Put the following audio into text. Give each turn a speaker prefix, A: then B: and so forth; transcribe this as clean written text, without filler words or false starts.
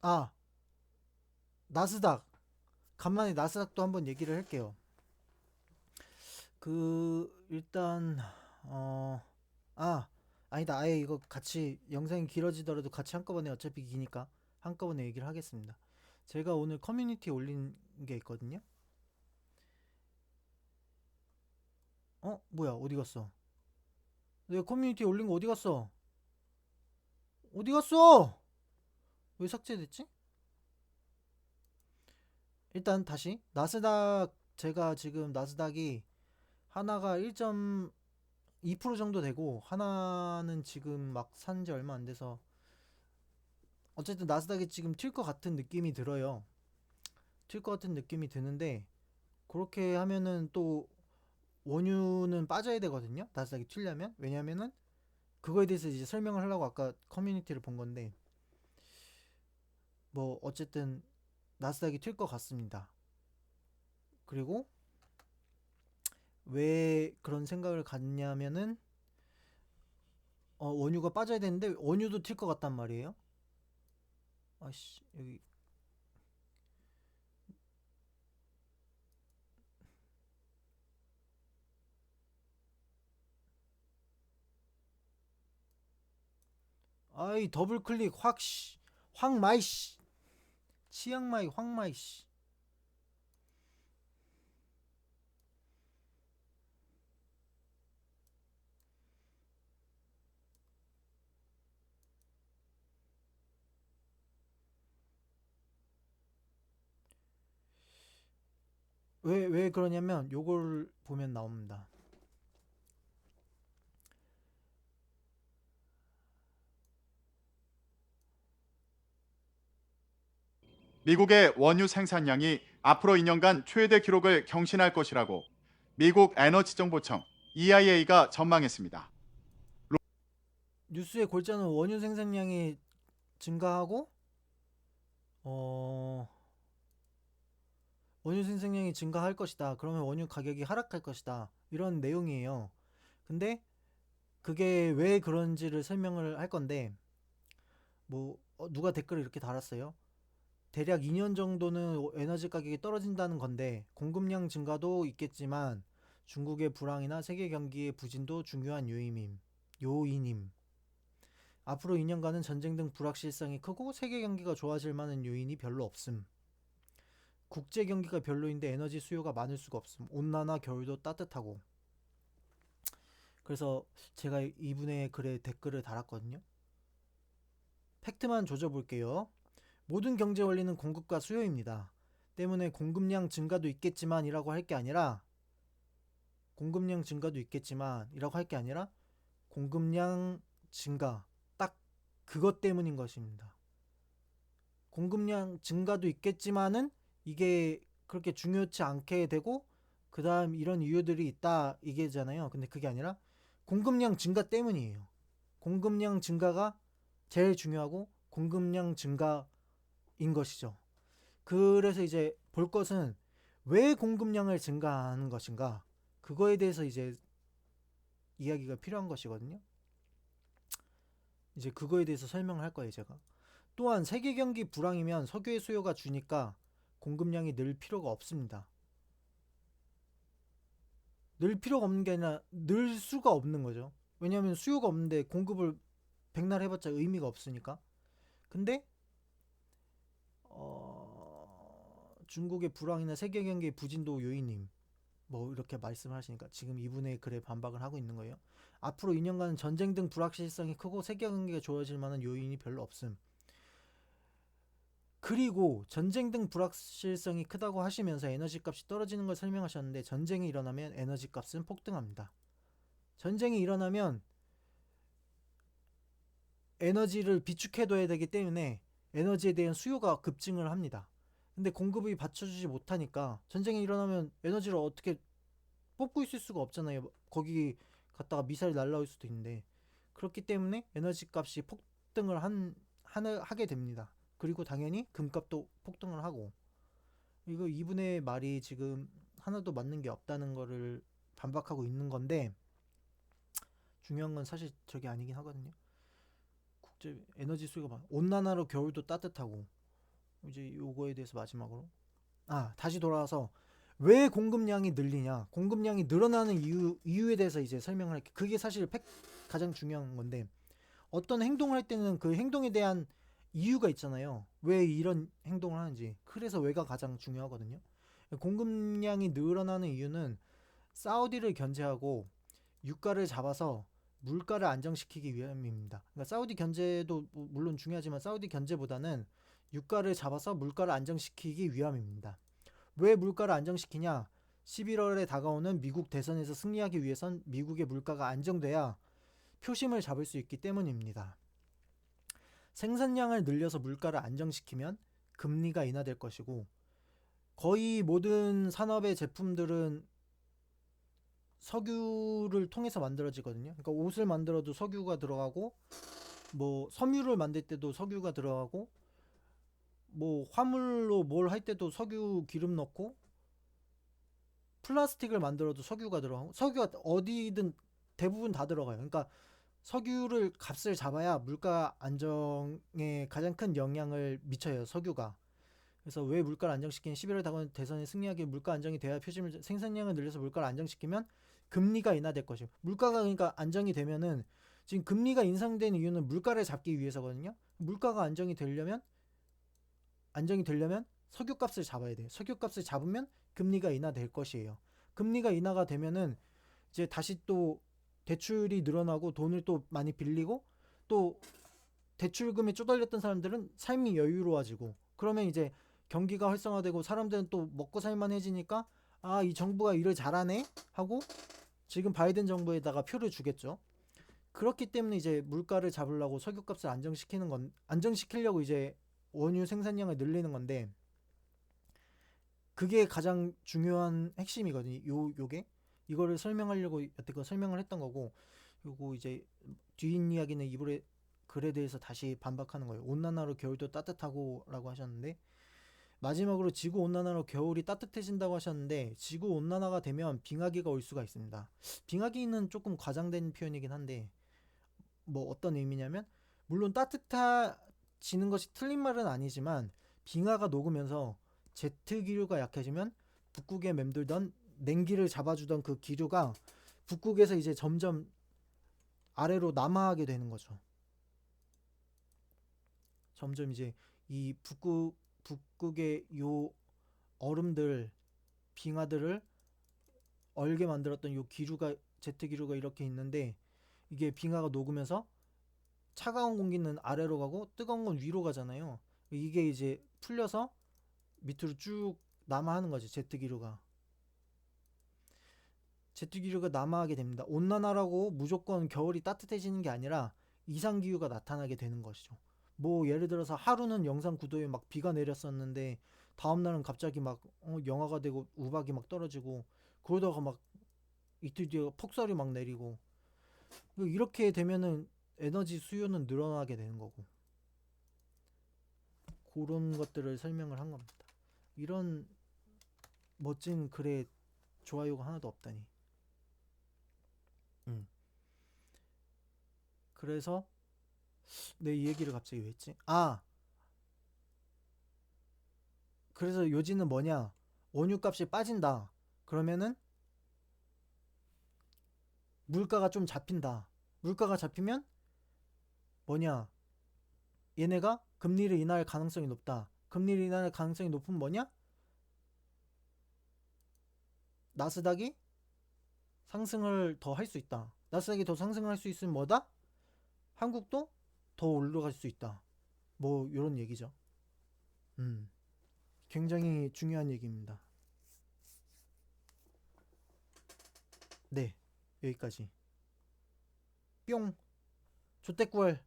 A: 아, 나스닥. 간만에 나스닥도 한번 얘기를 할게요. 일단, 어, 아, 아니다. 아예 이거 같이 영상이 길어지더라도 같이 한꺼번에 어차피 기니까 한꺼번에 얘기를 하겠습니다. 제가 오늘 커뮤니티에 올린 게 있거든요. 뭐야? 어디 갔어? 내가 커뮤니티에 올린 거 어디 갔어? 어디 갔어? 왜 삭제됐지? 일단 다시 나스닥 제가 지금 나스닥이 하나가 1.2% 정도 되고 하나는 지금 막 산지 얼마 안 돼서 어쨌든 나스닥이 지금 튈 것 같은 느낌이 들어요. 튈 것 같은 느낌이 드는데 그렇게 하면은 또 원유는 빠져야 되거든요. 나스닥이 튀려면. 왜냐면은 그거에 대해서 이제 설명을 하려고 아까 커뮤니티를 본 건데 뭐 어쨌든 나스닥이 튈 것 같습니다. 그리고 왜 그런 생각을 갖냐면은 원유가 빠져야 되는데 원유도 튈 것 같단 말이에요. 아씨 여기 아이 더블 클릭 확 마이 씨 치앙마이 확 마이 씨 왜 그러냐면 요걸 보면 나옵니다.
B: 미국의 원유 생산량이 앞으로 2년간 최대 기록을 경신할 것이라고 미국 에너지정보청 EIA가 전망했습니다.
A: 뉴스의 골자는 원유 생산량이 증가하고 어 원유 생산량이 증가할 것이다. 그러면 원유 가격이 하락할 것이다. 이런 내용이에요. 근데 그게 왜 그런지를 설명을 할 건데 뭐 누가 댓글을 이렇게 달았어요. 대략 2년 정도는 에너지 가격이 떨어진다는 건데 공급량 증가도 있겠지만 중국의 불황이나 세계 경기의 부진도 중요한 요인임. 앞으로 2년간은 전쟁 등 불확실성이 크고 세계 경기가 좋아질 만한 요인이 별로 없음. 국제 경기가 별로인데 에너지 수요가 많을 수가 없음. 온난화 겨울도 따뜻하고. 그래서 제가 이분의 글에 댓글을 달았거든요. 팩트만 조져볼게요. 모든 경제 원리는 공급과 수요입니다. 때문에 공급량 증가도 있겠지만이라고 할 게 아니라 공급량 증가도 있겠지만이라고 할 게 아니라 공급량 증가 딱 그것 때문인 것입니다. 공급량 증가도 있겠지만은 이게 그렇게 중요치 않게 되고 그 다음 이런 이유들이 있다 이게잖아요. 근데 그게 아니라 공급량 증가 때문이에요. 공급량 증가가 제일 중요하고 공급량 증가인 것이죠. 그래서 이제 볼 것은 왜 공급량을 증가하는 것인가 그거에 대해서 이제 이야기가 필요한 것이거든요. 이제 그거에 대해서 설명을 할 거예요 제가. 또한 세계 경기 불황이면 석유의 수요가 주니까 공급량이 늘 필요가 없습니다. 늘 필요가 없는 게 아니라 늘 수가 없는 거죠. 왜냐하면 수요가 없는데 공급을 백날 해봤자 의미가 없으니까. 근데 중국의 불황이나 세계 경기의 부진도 요인임. 뭐 이렇게 말씀하시니까 지금 이분의 글에 반박을 하고 있는 거예요. 앞으로 2년간은 전쟁 등 불확실성이 크고 세계 경기가 좋아질 만한 요인이 별로 없음. 그리고 전쟁 등 불확실성이 크다고 하시면서 에너지 값이 떨어지는 걸 설명하셨는데 전쟁이 일어나면 에너지 값은 폭등합니다. 전쟁이 일어나면 에너지를 비축해둬야 되기 때문에 에너지에 대한 수요가 급증을 합니다. 근데 공급이 받쳐주지 못하니까 전쟁이 일어나면 에너지를 어떻게 뽑고 있을 수가 없잖아요. 거기 갔다가 미사일 날라올 수도 있는데 그렇기 때문에 에너지 값이 폭등을 하게 됩니다. 그리고 당연히 금값도 폭등을 하고 이거 이분의 말이 지금 하나도 맞는 게 없다는 거를 반박하고 있는 건데 중요한 건 사실 저게 아니긴 하거든요. 국제 에너지 수요가 온난화로 겨울도 따뜻하고 이제 요거에 대해서 마지막으로 다시 돌아와서 왜 공급량이 늘리냐, 공급량이 늘어나는 이유에 대해서 이제 설명을 할게. 그게 사실 가장 중요한 건데, 어떤 행동을 할 때는 그 행동에 대한 이유가 있잖아요. 왜 이런 행동을 하는지. 그래서 왜가 가장 중요하거든요. 공급량이 늘어나는 이유는 사우디를 견제하고 유가를 잡아서 물가를 안정시키기 위함입니다. 그러니까 사우디 견제도 물론 중요하지만 사우디 견제보다는 유가를 잡아서 물가를 안정시키기 위함입니다. 왜 물가를 안정시키냐? 11월에 다가오는 미국 대선에서 승리하기 위해선 미국의 물가가 안정돼야 표심을 잡을 수 있기 때문입니다. 생산량을 늘려서 물가를 안정시키면 금리가 인하될 것이고, 거의 모든 산업의 제품들은 석유를 통해서 만들어지거든요. 그러니까 옷을 만들어도 석유가 들어가고, 뭐 섬유를 만들 때도 석유가 들어가고, 뭐 화물로 뭘 할 때도 석유 기름 넣고, 플라스틱을 만들어도 석유가 들어가고, 석유가 어디든 대부분 다 들어가요. 그러니까 석유를 값을 잡아야 물가 안정에 가장 큰 영향을 미쳐요, 석유가. 그래서 왜 물가를 안정시키는 11월 다가오는 대선에 승리하기 물가 안정이 돼야 표심을 생산량을 늘려서 물가를 안정시키면 금리가 인하될 것이고, 물가가 그러니까 안정이 되면은 지금 금리가 인상된 이유는 물가를 잡기 위해서거든요. 물가가 안정이 되려면 석유값을 잡아야 돼요. 석유값을 잡으면 금리가 인하될 것이에요. 금리가 인하가 되면은 이제 다시 또 대출이 늘어나고 돈을 또 많이 빌리고, 또 대출금에 쪼달렸던 사람들은 삶이 여유로워지고, 그러면 이제 경기가 활성화되고 사람들은 또 먹고 살만해지니까 이 정부가 일을 잘하네 하고 지금 바이든 정부에다가 표를 주겠죠. 그렇기 때문에 이제 물가를 잡으려고 석유값을 안정시키려고 이제 원유 생산량을 늘리는 건데, 그게 가장 중요한 핵심이거든요. 요게 이거를 설명하려고 여태껏 설명을 했던 거고, 그리고 이제 뒷이야기는 이불의 글에 대해서 다시 반박하는 거예요. 온난화로 겨울도 따뜻하고라고 하셨는데, 마지막으로 지구 온난화로 겨울이 따뜻해진다고 하셨는데, 지구 온난화가 되면 빙하기가 올 수가 있습니다. 빙하기는 조금 과장된 표현이긴 한데, 뭐 어떤 의미냐면, 물론 따뜻해지는 것이 틀린 말은 아니지만 빙하가 녹으면서 제트 기류가 약해지면 북극에 맴돌던 냉기를 잡아주던 그 기류가 북극에서 이제 점점 아래로 남하하게 되는 거죠. 점점 이제 이 북극의 요 얼음들, 빙하들을 얼게 만들었던 요 기류가, 제트 기류가 이렇게 있는데, 이게 빙하가 녹으면서 차가운 공기는 아래로 가고 뜨거운 건 위로 가잖아요. 이게 이제 풀려서 밑으로 쭉 남하하는 거지. 제트기류가 남하하게 됩니다. 온난화라고 무조건 겨울이 따뜻해지는 게 아니라 이상기후가 나타나게 되는 것이죠. 뭐 예를 들어서 하루는 영상 9도에 막 비가 내렸었는데 다음날은 갑자기 막 영하가 되고 우박이 막 떨어지고, 그러다가 막 이틀 뒤에 폭설이 막 내리고, 이렇게 되면은 에너지 수요는 늘어나게 되는 거고, 그런 것들을 설명을 한 겁니다. 이런 멋진 글에 좋아요가 하나도 없다니. 음. 그래서 내 이 얘기를 갑자기 왜 했지? 그래서 요지는 뭐냐? 원유값이 빠진다. 그러면은 물가가 좀 잡힌다. 물가가 잡히면 뭐냐? 얘네가 금리를 인하할 가능성이 높다. 금리를 인하할 가능성이 높은 뭐냐? 나스닥이 상승을 더 할 수 있다. 나스닥이 더 상승을 할 수 있으면 뭐다? 한국도 더 올라갈 수 있다. 뭐 이런 얘기죠. 음. 굉장히 중요한 얘기입니다. 네, 여기까지. 뿅. 조태꿀.